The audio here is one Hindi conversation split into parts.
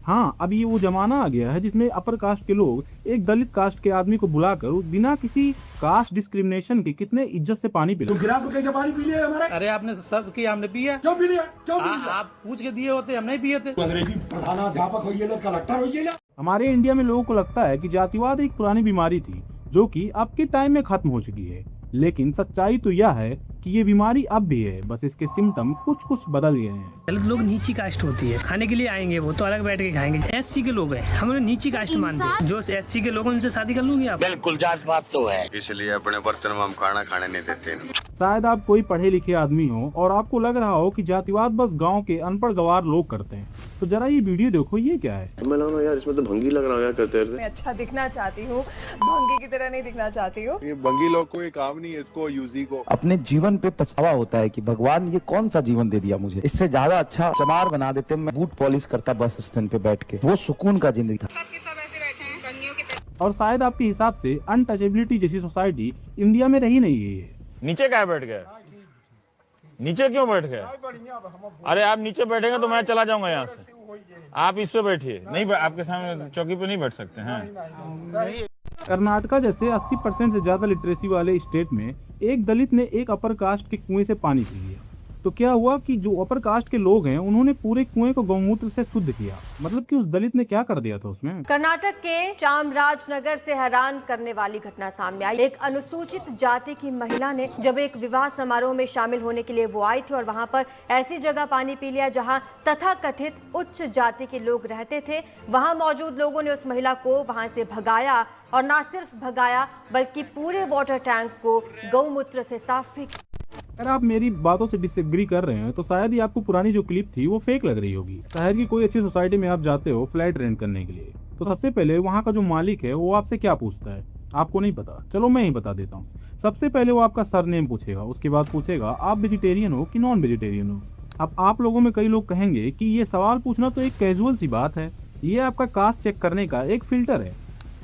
हाँ, अब ये वो जमाना आ गया है जिसमें अपर कास्ट के लोग एक दलित कास्ट के आदमी को बुलाकर बिना किसी कास्ट डिस्क्रिमिनेशन के कितने इज्जत से पानी पिला। तो गिलास में कैसे पानी पी लिया हमारा? अरे आपने सब किया, हमने पिया। क्यों पी लिया? क्यों पी लिया? आप पूछ के दिए होते, हम नहीं पिए थे। अंग्रेजी प्रधानाध्यापक होइए ना, कलेक्टर होइए ना। हमारे इंडिया में लोगों को लगता है कि जातिवाद एक पुरानी बीमारी थी जो कि अब के टाइम में खत्म हो चुकी है, लेकिन सच्चाई तो यह है कि ये बीमारी अब भी है, बस इसके सिम्टम कुछ कुछ बदल गए हैं। दलित लोग नीची कास्ट होती है, खाने के लिए आएंगे वो तो अलग बैठ के खाएंगे। एससी के लोग हैं, हम उन्हें नीची कास्ट मानते हैं। जो एससी के लोग उनसे शादी कर लूंगी आप? बिल्कुल जात बात तो है, इसलिए अपने बर्तन में हम खाना खाने नहीं देते। शायद आप कोई पढ़े लिखे आदमी हो और आपको लग रहा हो कि जातिवाद बस गांव के अनपढ़ गवार लोग करते हैं, तो जरा ये वीडियो देखो, ये क्या है। मैं लगा यार इसमें तो भंगी लग रहा है यार करते मैं अच्छा दिखना चाहती हूँ, भंगी की तरह नहीं दिखना चाहती हूँ। ये भंगी लोग को ये काम नहीं है, इसको यूजी को अपने जीवन पे पछतावा होता है कि भगवान ये कौन सा जीवन दे दिया मुझे। इससे ज्यादा अच्छा चमार बना देते, मैं बूट पॉलिश करता बस स्टैंड पे बैठ के, वो सुकून का जिंदगी था। और शायद आपके हिसाब से अनटचेबिलिटी जैसी सोसाइटी इंडिया में रही नहीं है। नीचे क्या बैठ गए? नीचे क्यों बैठ गए? अरे आप नीचे बैठेंगे तो मैं चला जाऊंगा यहाँ से। आप इस पे बैठिए, नहीं आपके सामने चौकी पे नहीं बैठ सकते हैं। कर्नाटका जैसे 80% से ज्यादा लिटरेसी वाले स्टेट में एक दलित ने एक अपर कास्ट के कुएं से पानी पी लिया, तो क्या हुआ कि जो अपर कास्ट के लोग हैं उन्होंने पूरे कुएं को गौमूत्र से शुद्ध किया। मतलब कि उस दलित ने क्या कर दिया था उसमें। कर्नाटक के चामराजनगर से हैरान करने वाली घटना सामने आई। एक अनुसूचित जाति की महिला ने जब एक विवाह समारोह में शामिल होने के लिए वो आई थी और वहां पर ऐसी जगह पानी पी लिया जहां तथाकथित उच्च जाति के लोग रहते थे। वहां मौजूद लोगों ने उस महिला को वहां से भगाया और न सिर्फ भगाया बल्कि पूरे वाटर टैंक को गौमूत्र से साफ भी। अगर आप मेरी बातों से डिसएग्री कर रहे हैं तो शायद ही आपको पुरानी जो क्लिप थी वो फेक लग रही होगी। शहर की कोई अच्छी सोसाइटी में आप जाते हो फ्लैट रेंट करने के लिए, तो सबसे पहले वहाँ का जो मालिक है वो आपसे क्या पूछता है? आपको नहीं पता? चलो मैं ही बता देता हूँ। सबसे पहले वो आपका सरनेम पूछेगा, उसके बाद पूछेगा आप वेजिटेरियन हो कि नॉन वेजिटेरियन हो। अब आप लोगों में कई लोग कहेंगे कि ये सवाल पूछना तो एक कैजुअल सी बात है, ये आपका कास्ट चेक करने का एक फिल्टर है।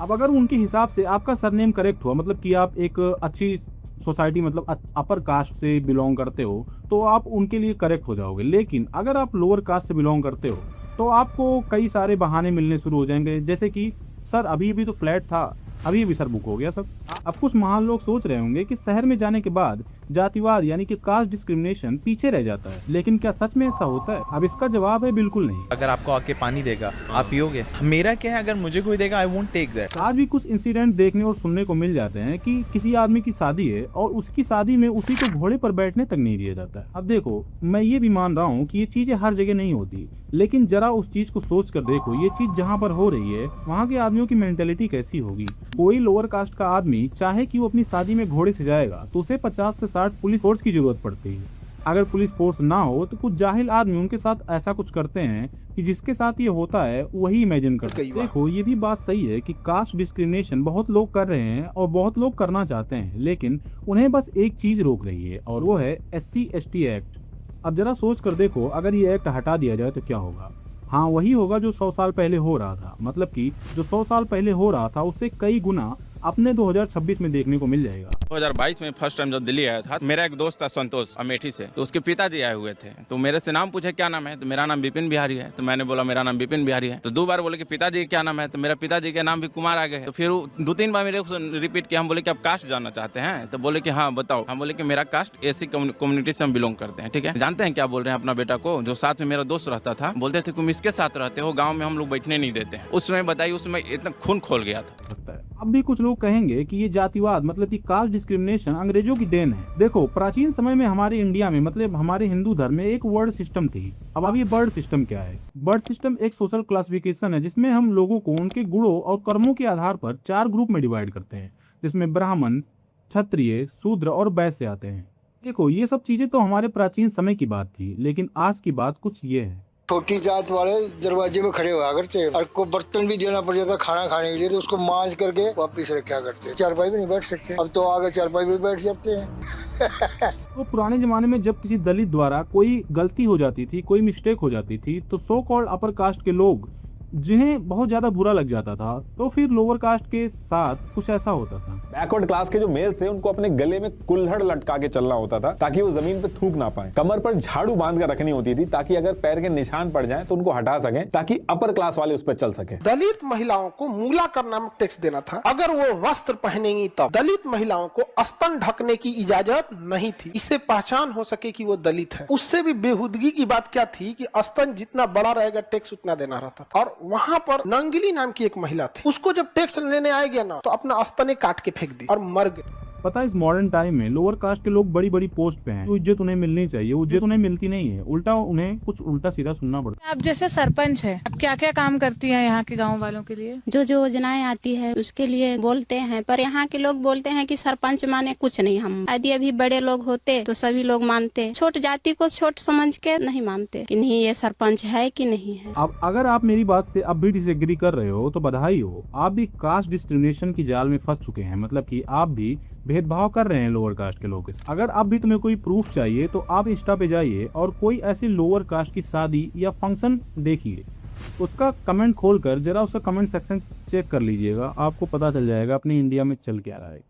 अब अगर उनके हिसाब से आपका सरनेम करेक्ट हुआ, मतलब कि आप एक अच्छी सोसाइटी मतलब अपर कास्ट से बिलोंग करते हो, तो आप उनके लिए करेक्ट हो जाओगे। लेकिन अगर आप लोअर कास्ट से बिलोंग करते हो तो आपको कई सारे बहाने मिलने शुरू हो जाएंगे, जैसे कि सर अभी भी तो फ्लैट था, अभी भी सर बुक हो गया सब। अब कुछ महान लोग सोच रहे होंगे कि शहर में जाने के बाद जातिवाद यानी कि कास्ट डिस्क्रिमिनेशन पीछे रह जाता है, लेकिन क्या सच में ऐसा होता है? अब इसका जवाब है बिल्कुल नहीं। अगर आपको आके पानी देगा आप पियोगे? मेरा क्या है, अगर मुझे कोई देगा आई वोंट टेक दैट। आज भी कुछ इंसिडेंट देखने और सुनने को मिल जाते हैं कि किसी आदमी की शादी है और उसकी शादी में उसी को घोड़े पर बैठने तक नहीं दिया जाता है। अब देखो, मैं ये भी मान रहा हूँ कि ये चीजें हर जगह नहीं होती, लेकिन जरा उस चीज को सोच कर देखो, ये चीज जहाँ पर हो रही है वहाँ के आदमियों की मेंटेलिटी कैसी होगी। कोई लोअर कास्ट का आदमी चाहे कि वो अपनी शादी में घोड़े से जाएगा तो उसे 50 से 60 पुलिस फोर्स की जरूरत पड़ती है। अगर पुलिस फोर्स ना हो तो कुछ जाहिल आदमी उनके साथ ऐसा कुछ करते हैं कि जिसके साथ ये होता है वही इमेजिन करते हैं। देखो, ये भी बात सही है कि कास्ट डिस्क्रिमिनेशन बहुत लोग कर रहे हैं और बहुत लोग करना चाहते हैं, लेकिन उन्हें बस एक चीज रोक रही है और वो है SC/ST एक्ट। अब जरा सोच कर देखो, अगर ये एक्ट हटा दिया जाए तो क्या होगा? हाँ, वही होगा जो 100 साल पहले हो रहा था। मतलब कि जो 100 साल पहले हो रहा था उससे कई गुना अपने 2026 में देखने को मिल जाएगा। 2022 में फर्स्ट टाइम जब दिल्ली आया था, मेरा एक दोस्त था संतोष अमेठी से, तो उसके पिताजी आए हुए थे, तो मेरे से नाम पूछे क्या नाम है, तो मेरा नाम विपिन बिहारी है। तो मैंने बोला मेरा नाम विपिन बिहारी है। तो 2 बार बोले कि पिताजी क्या नाम है, तो मेरा पिताजी के नाम भी कुमार आ गए। तो फिर 2-3 बार मेरे रिपीट किया। हम बोले कि आप कास्ट जानना चाहते हैं? तो बोले कि हाँ बताओ। हम बोले कि मेरा कास्ट SC कम्युनिटी से हम बिलोंग करते हैं। ठीक है, जानते हैं क्या बोल रहे हैं अपना बेटा को? जो साथ में मेरा दोस्त रहता था, बोलते थे तुम इसके साथ रहते हो, गाँव में हम लोग बैठने नहीं देते हैं। उस समय बताइए, उसमें इतना खून खोल गया था। अब भी कुछ लोग कहेंगे कि ये जातिवाद मतलब कि कास्ट डिस्क्रिमिनेशन अंग्रेजों की देन है। देखो, प्राचीन समय में हमारे इंडिया में मतलब हमारे हिंदू धर्म में एक वर्ड सिस्टम थी। अब ये बर्ड सिस्टम क्या है? बर्ड सिस्टम एक सोशल क्लासिफिकेशन है जिसमें हम लोगों को उनके गुणों और कर्मों के आधार पर 4 ग्रुप में डिवाइड करते हैं, जिसमें ब्राह्मण, क्षत्रिय, शूद्र और वैश्य आते हैं। देखो, ये सब चीजें तो हमारे प्राचीन समय की बात थी, लेकिन आज की बात कुछ ये है। छोटी जात वाले दरवाजे में खड़े हुआ करते और को बर्तन भी देना पड़ जाता खाना खाने के लिए, तो उसको मांज करके वापिस रखा करते। चारपाई भी नहीं बैठ सकते, अब तो आगे चारपाई भी बैठ जाते हैं। तो पुराने जमाने में जब किसी दलित द्वारा कोई गलती हो जाती थी, कोई मिस्टेक हो जाती थी, तो सो कॉल्ड अपर कास्ट के लोग जिन्हें बहुत ज्यादा बुरा लग जाता था। तो फिर लोअर कास्ट के साथ कुछ ऐसा होता था। बैकवर्ड क्लास के जो मेल्स थे उनको अपने गले में कुल्हड़ लटका के चलना होता था ताकि वो जमीन पे थूक ना पाए। कमर पर झाड़ू बांध कर रखनी होती थी ताकि अगर पैर के निशान पड़ जाएं तो उनको हटा सकें ताकि अपर क्लास वाले उस पर चल सके। दलित महिलाओं को मूलाकर नामक टैक्स देना था। अगर वो वस्त्र पहनेंगी तब दलित महिलाओं को स्तन ढकने की इजाजत नहीं थी। इससे पहचान हो सके कि वो दलित है। उससे भी बेहुदगी की बात क्या थी कि स्तन जितना बड़ा रहेगा टैक्स उतना देना रहता था। और वहाँ पर नंगिली नाम की एक महिला थी, उसको जब टैक्स लेने आए गया ना तो अपना स्तन काट के फेंक दी और मर गए। पता है इस मॉडर्न टाइम में लोअर कास्ट के लोग बड़ी बड़ी पोस्ट पे हैं, तो इज्जत उन्हें मिलनी चाहिए, वो इज्जत उन्हें मिलती नहीं है, उल्टा उन्हें कुछ उल्टा सीधा सुनना पड़ता है। आप जैसे सरपंच है, आप क्या क्या काम करती हैं यहाँ के गाँव वालों के लिए? जो जो योजनाएं आती है उसके लिए बोलते हैं, पर यहाँ के लोग बोलते हैं कि सरपंच माने कुछ नहीं। हम यदि अभी बड़े लोग होते तो सभी लोग मानते, छोट जाति को छोट समझ के नहीं मानते कि नहीं ये सरपंच है कि नहीं है। अब अगर आप मेरी बात से अब भी डिसएग्री कर रहे हो तो बधाई हो, आप भी कास्ट डिस्क्रिमिनेशन की जाल में फंस चुके हैं। मतलब कि आप भी भेदभाव कर रहे हैं लोअर कास्ट के लोगों से। अगर अब भी तुम्हें कोई प्रूफ चाहिए तो आप इंस्टा पे जाइए और कोई ऐसी लोअर कास्ट की शादी या फंक्शन देखिए, उसका कमेंट खोलकर जरा उसका कमेंट सेक्शन चेक कर लीजिएगा, आपको पता चल जाएगा अपने इंडिया में चल क्या रहा है।